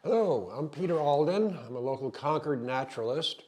Hello, I'm Peter Alden. I'm a local Concord naturalist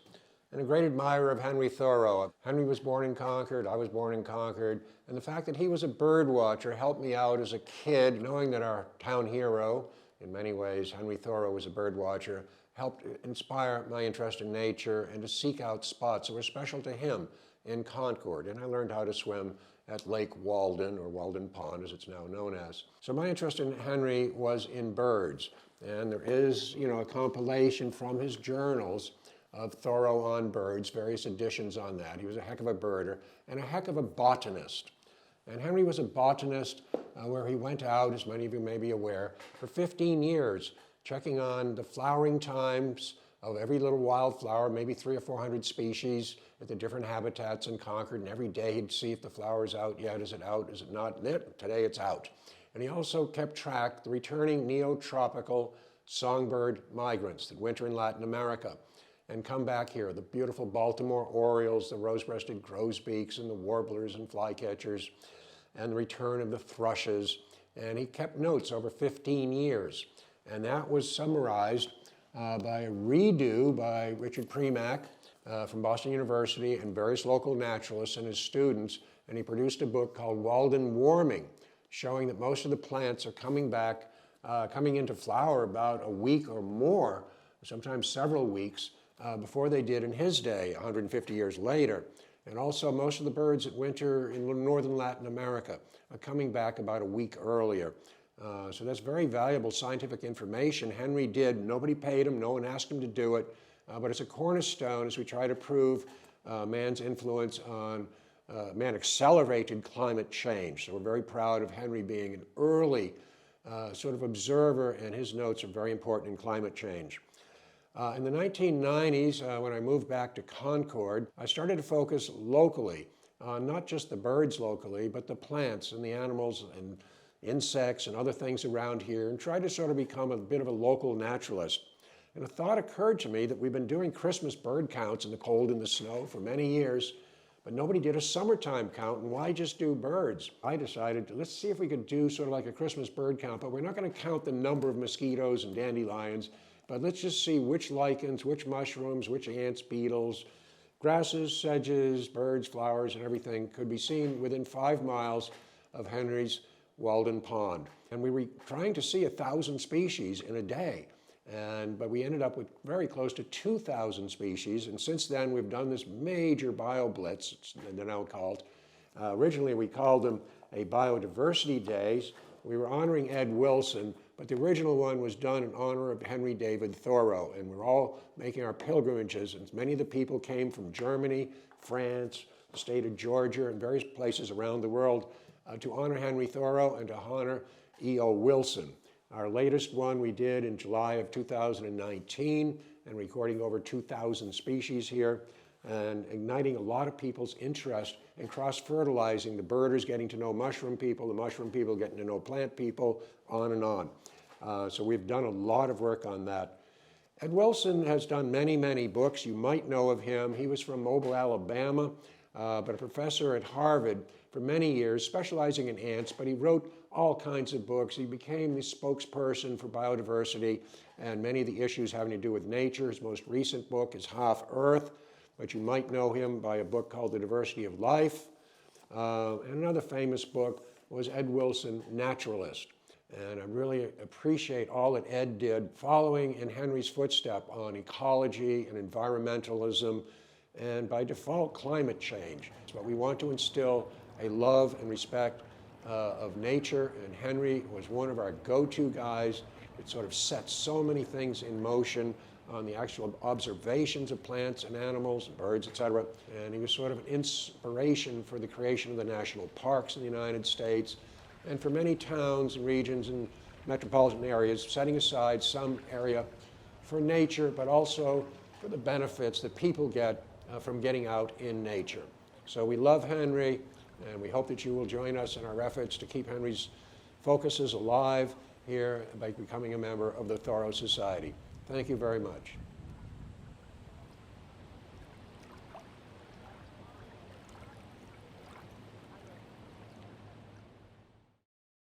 and a great admirer of Henry Thoreau. Henry was born in Concord, I was born in Concord, and the fact that he was a bird watcher helped me out as a kid, knowing that our town hero, in many ways, Henry Thoreau, was a bird watcher, helped inspire my interest in nature and to seek out spots that were special to him in Concord. And I learned how to swim at Lake Walden, or Walden Pond as it's now known as. So my interest in Henry was in birds. And there is, a compilation from his journals of Thoreau on birds, various editions on that. He was a heck of a birder and a heck of a botanist. And Henry was a botanist where he went out, as many of you may be aware, for 15 years, checking on the flowering times of every little wildflower, maybe 300 or 400 species at the different habitats in Concord. And every day he'd see if the flower's out yet. Is it out? Is it not? Today it's out. And he also kept track of the returning neotropical songbird migrants that winter in Latin America and come back here. The beautiful Baltimore orioles, the rose-breasted grosbeaks, and the warblers and flycatchers, and the return of the thrushes. And he kept notes over 15 years. And that was summarized by a redo by Richard Premack from Boston University and various local naturalists and his students. And he produced a book called Walden Warming, showing that most of the plants are coming into flower about a week or more, sometimes several weeks, before they did in his day, 150 years later. And also most of the birds that winter in northern Latin America are coming back about a week earlier. So that's very valuable scientific information. Henry did, nobody paid him, no one asked him to do it, but it's a cornerstone as we try to prove man's influence on man-accelerated climate change. So we're very proud of Henry being an early sort of observer, and his notes are very important in climate change. In the 1990s, when I moved back to Concord, I started to focus locally on not just the birds locally, but the plants and the animals and insects and other things around here, and tried to sort of become a bit of a local naturalist. And a thought occurred to me that we've been doing Christmas bird counts in the cold and the snow for many years, but nobody did a summertime count, and why just do birds? I decided, let's see if we could do sort of like a Christmas bird count, but we're not going to count the number of mosquitoes and dandelions, but let's just see which lichens, which mushrooms, which ants, beetles, grasses, sedges, birds, flowers, and everything could be seen within 5 miles of Henry's Walden Pond. And we were trying to see 1,000 species in a day. But we ended up with very close to 2,000 species, and since then we've done this major bio-blitz, they're now called. Originally we called them a biodiversity days. We were honoring Ed Wilson, but the original one was done in honor of Henry David Thoreau, and we're all making our pilgrimages, and many of the people came from Germany, France, the state of Georgia, and various places around the world to honor Henry Thoreau and to honor E.O. Wilson. Our latest one we did in July of 2019, and recording over 2,000 species here, and igniting a lot of people's interest in cross-fertilizing, the birders getting to know mushroom people, the mushroom people getting to know plant people, on and on. So we've done a lot of work on that. Ed Wilson has done many, many books. You might know of him. He was from Mobile, Alabama, but a professor at Harvard for many years, specializing in ants, but he wrote all kinds of books. He became the spokesperson for biodiversity and many of the issues having to do with nature. His most recent book is Half Earth, but you might know him by a book called The Diversity of Life. And another famous book was Ed Wilson, Naturalist. And I really appreciate all that Ed did, following in Henry's footstep on ecology and environmentalism, and by default, climate change. But we want to instill a love and respect of nature, and Henry was one of our go-to guys. It sort of set so many things in motion on the actual observations of plants and animals, and birds, etc. And he was sort of an inspiration for the creation of the national parks in the United States, and for many towns and regions and metropolitan areas, setting aside some area for nature, but also for the benefits that people get from getting out in nature. So we love Henry, and we hope that you will join us in our efforts to keep Henry's focuses alive here by becoming a member of the Thoreau Society. Thank you very much.